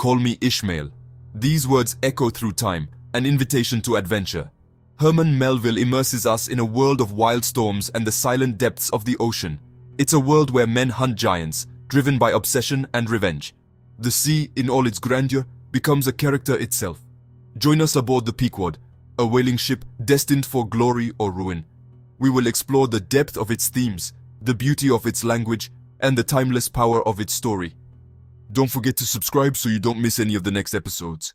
"Call me Ishmael." These words echo through time, an invitation to adventure. Herman Melville immerses us in a world of wild storms and the silent depths of the ocean. It's a world where men hunt giants, driven by obsession and revenge. The sea, in all its grandeur, becomes a character itself. Join us aboard the Pequod, a whaling ship destined for glory or ruin. We will explore the depth of its themes, the beauty of its language, and the timeless power of its story. Don't forget to subscribe so you don't miss any of the next episodes.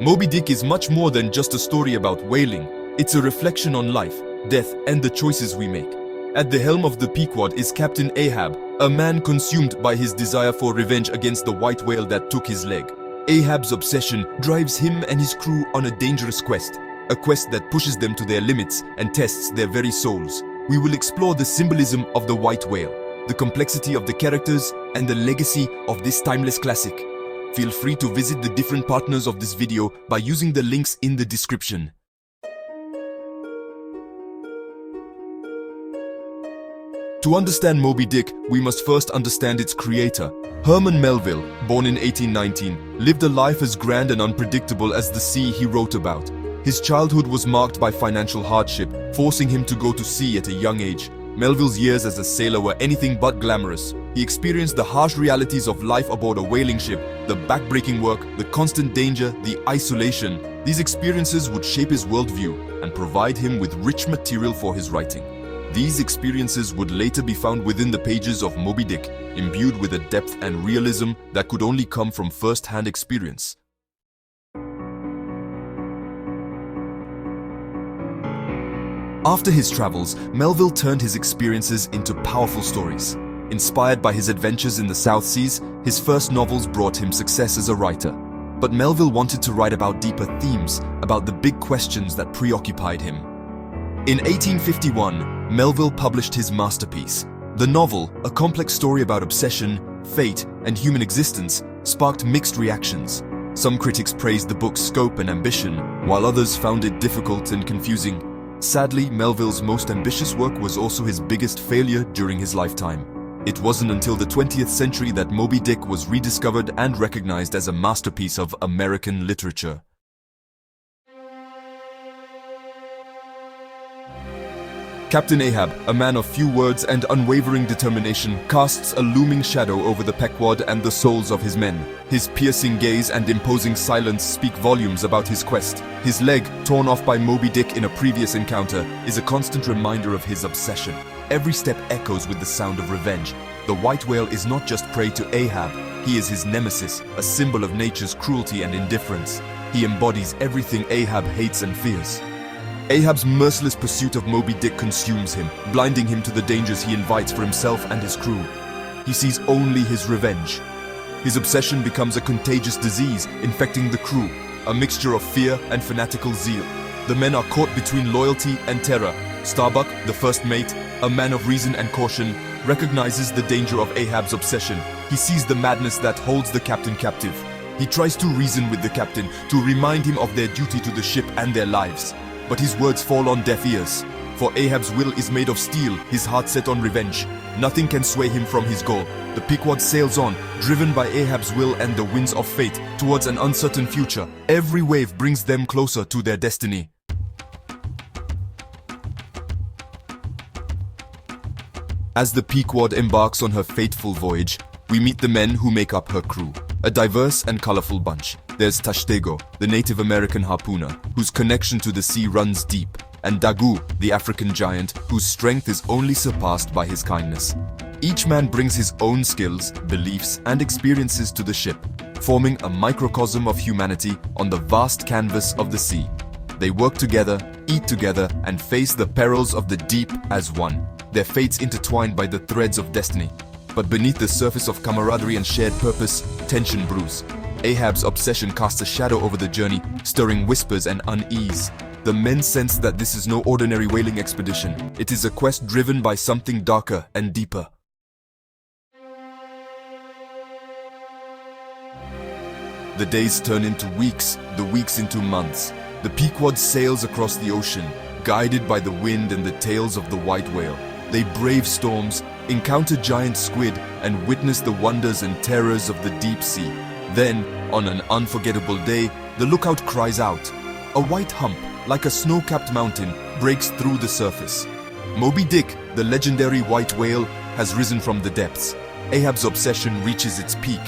Moby-Dick is much more than just a story about whaling. It's a reflection on life, death, and the choices we make. At the helm of the Pequod is Captain Ahab, a man consumed by his desire for revenge against the white whale that took his leg. Ahab's obsession drives him and his crew on a dangerous quest, a quest that pushes them to their limits and tests their very souls. We will explore the symbolism of the white whale, the complexity of the characters, and the legacy of this timeless classic. Feel free to visit the different partners of this video by using the links in the description. To understand Moby-Dick, we must first understand its creator. Herman Melville, born in 1819, lived a life as grand and unpredictable as the sea he wrote about. His childhood was marked by financial hardship, forcing him to go to sea at a young age. Melville's years as a sailor were anything but glamorous. He experienced the harsh realities of life aboard a whaling ship, the backbreaking work, the constant danger, the isolation. These experiences would shape his worldview and provide him with rich material for his writing. These experiences would later be found within the pages of Moby-Dick, imbued with a depth and realism that could only come from first-hand experience. After his travels, Melville turned his experiences into powerful stories. Inspired by his adventures in the South Seas, his first novels brought him success as a writer. But Melville wanted to write about deeper themes, about the big questions that preoccupied him. In 1851, Melville published his masterpiece. The novel, a complex story about obsession, fate, and human existence, sparked mixed reactions. Some critics praised the book's scope and ambition, while others found it difficult and confusing. Sadly, Melville's most ambitious work was also his biggest failure during his lifetime. It wasn't until the 20th century that Moby-Dick was rediscovered and recognized as a masterpiece of American literature. Captain Ahab, a man of few words and unwavering determination, casts a looming shadow over the Pequod and the souls of his men. His piercing gaze and imposing silence speak volumes about his quest. His leg, torn off by Moby-Dick in a previous encounter, is a constant reminder of his obsession. Every step echoes with the sound of revenge. The white whale is not just prey to Ahab, he is his nemesis, a symbol of nature's cruelty and indifference. He embodies everything Ahab hates and fears. Ahab's merciless pursuit of Moby-Dick consumes him, blinding him to the dangers he invites for himself and his crew. He sees only his revenge. His obsession becomes a contagious disease, infecting the crew, a mixture of fear and fanatical zeal. The men are caught between loyalty and terror. Starbuck, the first mate, a man of reason and caution, recognizes the danger of Ahab's obsession. He sees the madness that holds the captain captive. He tries to reason with the captain, to remind him of their duty to the ship and their lives. But his words fall on deaf ears. For Ahab's will is made of steel, his heart set on revenge. Nothing can sway him from his goal. The Pequod sails on, driven by Ahab's will and the winds of fate, towards an uncertain future. Every wave brings them closer to their destiny. As the Pequod embarks on her fateful voyage, we meet the men who make up her crew. A diverse and colorful bunch. There's Tashtego, the Native American harpooner, whose connection to the sea runs deep, and Dagu, the African giant, whose strength is only surpassed by his kindness. Each man brings his own skills, beliefs, and experiences to the ship, forming a microcosm of humanity on the vast canvas of the sea. They work together, eat together, and face the perils of the deep as one, their fates intertwined by the threads of destiny. But beneath the surface of camaraderie and shared purpose, tension brews. Ahab's obsession casts a shadow over the journey, stirring whispers and unease. The men sense that this is no ordinary whaling expedition. It is a quest driven by something darker and deeper. The days turn into weeks, the weeks into months. The Pequod sails across the ocean, guided by the wind and the tails of the white whale. they brave storms, encounter giant squid, and witness the wonders and terrors of the deep sea. Then, on an unforgettable day, the lookout cries out. A white hump, like a snow-capped mountain, breaks through the surface. Moby-Dick, the legendary white whale, has risen from the depths. Ahab's obsession reaches its peak.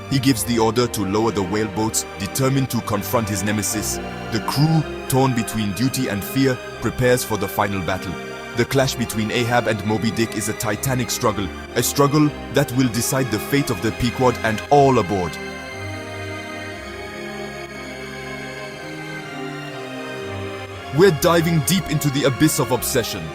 He gives the order to lower the whaleboats, determined to confront his nemesis. The crew, torn between duty and fear, prepares for the final battle. The clash between Ahab and Moby-Dick is a titanic struggle, a struggle that will decide the fate of the Pequod and all aboard. We're diving deep into the abyss of obsession.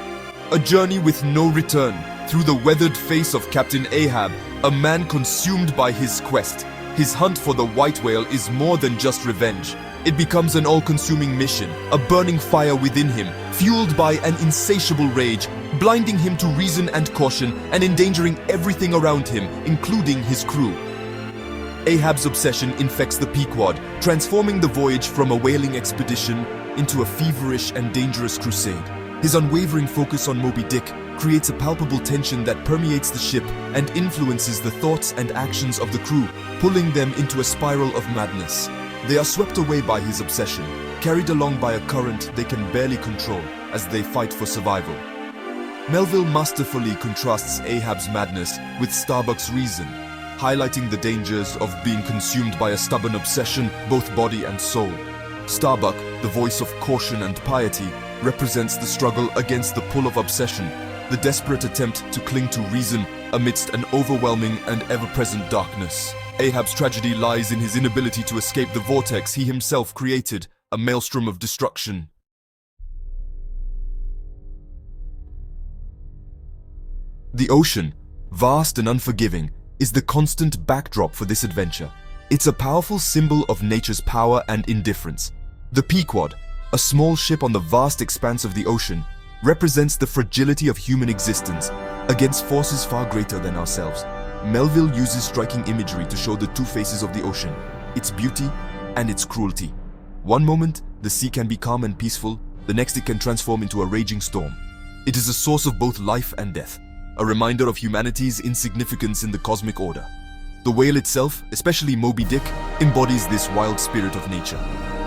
A journey with no return, through the weathered face of Captain Ahab, a man consumed by his quest. His hunt for the white whale is more than just revenge. It becomes an all-consuming mission, a burning fire within him, fueled by an insatiable rage, blinding him to reason and caution and endangering everything around him, including his crew. Ahab's obsession infects the Pequod, transforming the voyage from a whaling expedition into a feverish and dangerous crusade. His unwavering focus on Moby-Dick creates a palpable tension that permeates the ship and influences the thoughts and actions of the crew, pulling them into a spiral of madness. They are swept away by his obsession, carried along by a current they can barely control as they fight for survival. Melville masterfully contrasts Ahab's madness with Starbuck's reason, highlighting the dangers of being consumed by a stubborn obsession, both body and soul. Starbuck, the voice of caution and piety, represents the struggle against the pull of obsession, the desperate attempt to cling to reason amidst an overwhelming and ever-present darkness. Ahab's tragedy lies in his inability to escape the vortex he himself created, a maelstrom of destruction. The ocean, vast and unforgiving, is the constant backdrop for this adventure. It's a powerful symbol of nature's power and indifference. The Pequod, a small ship on the vast expanse of the ocean, represents the fragility of human existence against forces far greater than ourselves. Melville uses striking imagery to show the two faces of the ocean, its beauty and its cruelty. One moment, the sea can be calm and peaceful, the next it can transform into a raging storm. It is a source of both life and death, a reminder of humanity's insignificance in the cosmic order. The whale itself, especially Moby-Dick, embodies this wild spirit of nature.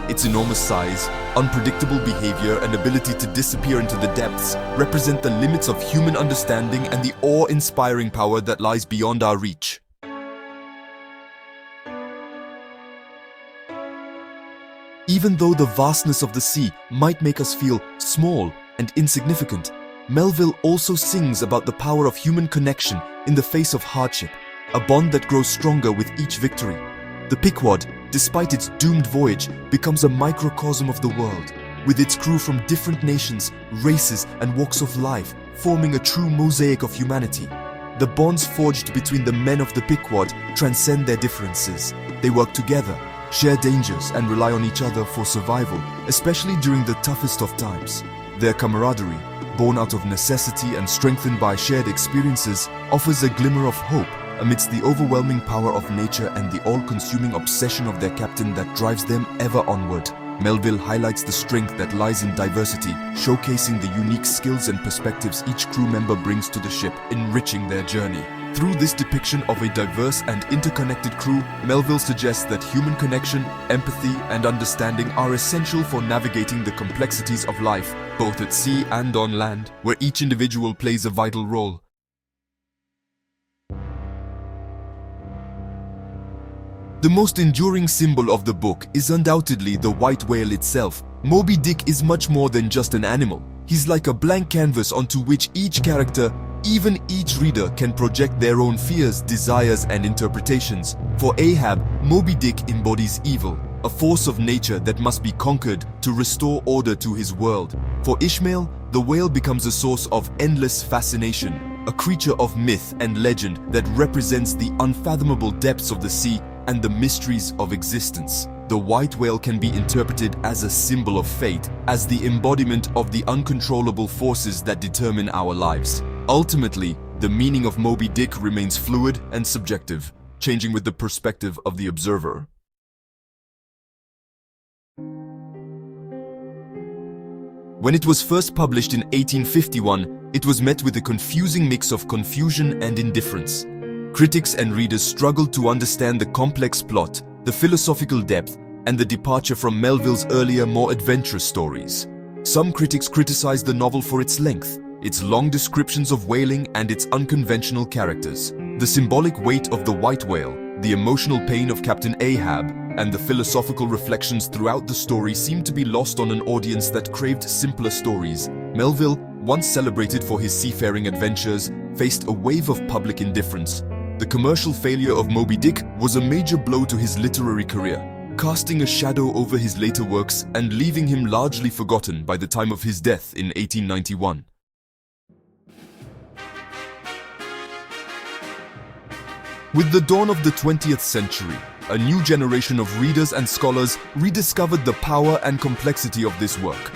Its enormous size, unpredictable behavior, and ability to disappear into the depths represent the limits of human understanding and the awe-inspiring power that lies beyond our reach. Even though the vastness of the sea might make us feel small and insignificant, Melville also sings about the power of human connection in the face of hardship, a bond that grows stronger with each victory. The Pequod, despite its doomed voyage, becomes a microcosm of the world, with its crew from different nations, races, and walks of life, forming a true mosaic of humanity. The bonds forged between the men of the Pequod transcend their differences. They work together, share dangers, and rely on each other for survival, especially during the toughest of times. Their camaraderie, born out of necessity and strengthened by shared experiences, offers a glimmer of hope amidst the overwhelming power of nature and the all-consuming obsession of their captain that drives them ever onward. Melville highlights the strength that lies in diversity, showcasing the unique skills and perspectives each crew member brings to the ship, enriching their journey. Through this depiction of a diverse and interconnected crew, Melville suggests that human connection, empathy, and understanding are essential for navigating the complexities of life, both at sea and on land, where each individual plays a vital role. The most enduring symbol of the book is undoubtedly the white whale itself. Moby-Dick is much more than just an animal. He's like a blank canvas onto which each character, even each reader, can project their own fears, desires, and interpretations. For Ahab, Moby-Dick embodies evil, a force of nature that must be conquered to restore order to his world. For Ishmael, the whale becomes a source of endless fascination, a creature of myth and legend that represents the unfathomable depths of the sea and the mysteries of existence. The white whale can be interpreted as a symbol of fate, as the embodiment of the uncontrollable forces that determine our lives. Ultimately, the meaning of Moby-Dick remains fluid and subjective, changing with the perspective of the observer. When it was first published in 1851, it was met with a confusing mix of confusion and indifference. Critics and readers struggled to understand the complex plot, the philosophical depth, and the departure from Melville's earlier, more adventurous stories. Some critics criticized the novel for its length, its long descriptions of whaling, and its unconventional characters. The symbolic weight of the white whale, the emotional pain of Captain Ahab, and the philosophical reflections throughout the story seemed to be lost on an audience that craved simpler stories. Melville, once celebrated for his seafaring adventures, faced a wave of public indifference. The commercial failure of Moby-Dick was a major blow to his literary career, casting a shadow over his later works and leaving him largely forgotten by the time of his death in 1891. With the dawn of the 20th century, a new generation of readers and scholars rediscovered the power and complexity of this work.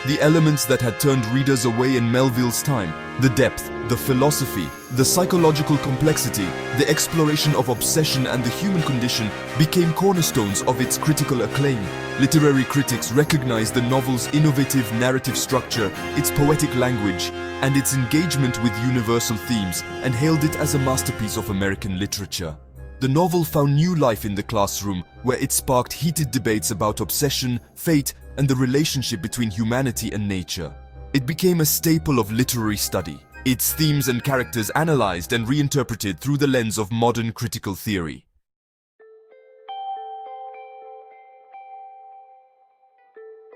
The elements that had turned readers away in Melville's time, the depth, the philosophy, the psychological complexity, the exploration of obsession and the human condition became cornerstones of its critical acclaim. Literary critics recognized the novel's innovative narrative structure, its poetic language, and its engagement with universal themes, and hailed it as a masterpiece of American literature. The novel found new life in the classroom, where it sparked heated debates about obsession, fate, and the relationship between humanity and nature. It became a staple of literary study, its themes and characters analyzed and reinterpreted through the lens of modern critical theory.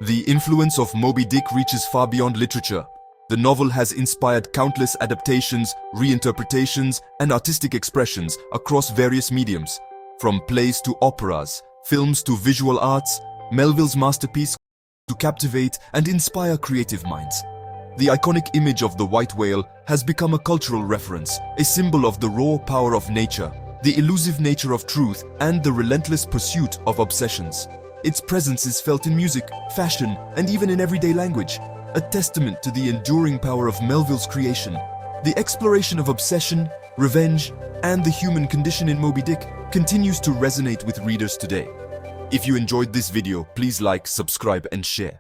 The influence of Moby-Dick reaches far beyond literature. The novel has inspired countless adaptations, reinterpretations, and artistic expressions across various mediums. From plays to operas, films to visual arts, Melville's masterpiece to captivate and inspire creative minds. The iconic image of the white whale has become a cultural reference, a symbol of the raw power of nature, the elusive nature of truth, and the relentless pursuit of obsessions. Its presence is felt in music, fashion, and even in everyday language, a testament to the enduring power of Melville's creation. The exploration of obsession, revenge, and the human condition in Moby-Dick continues to resonate with readers today. If you enjoyed this video, please like, subscribe, and share.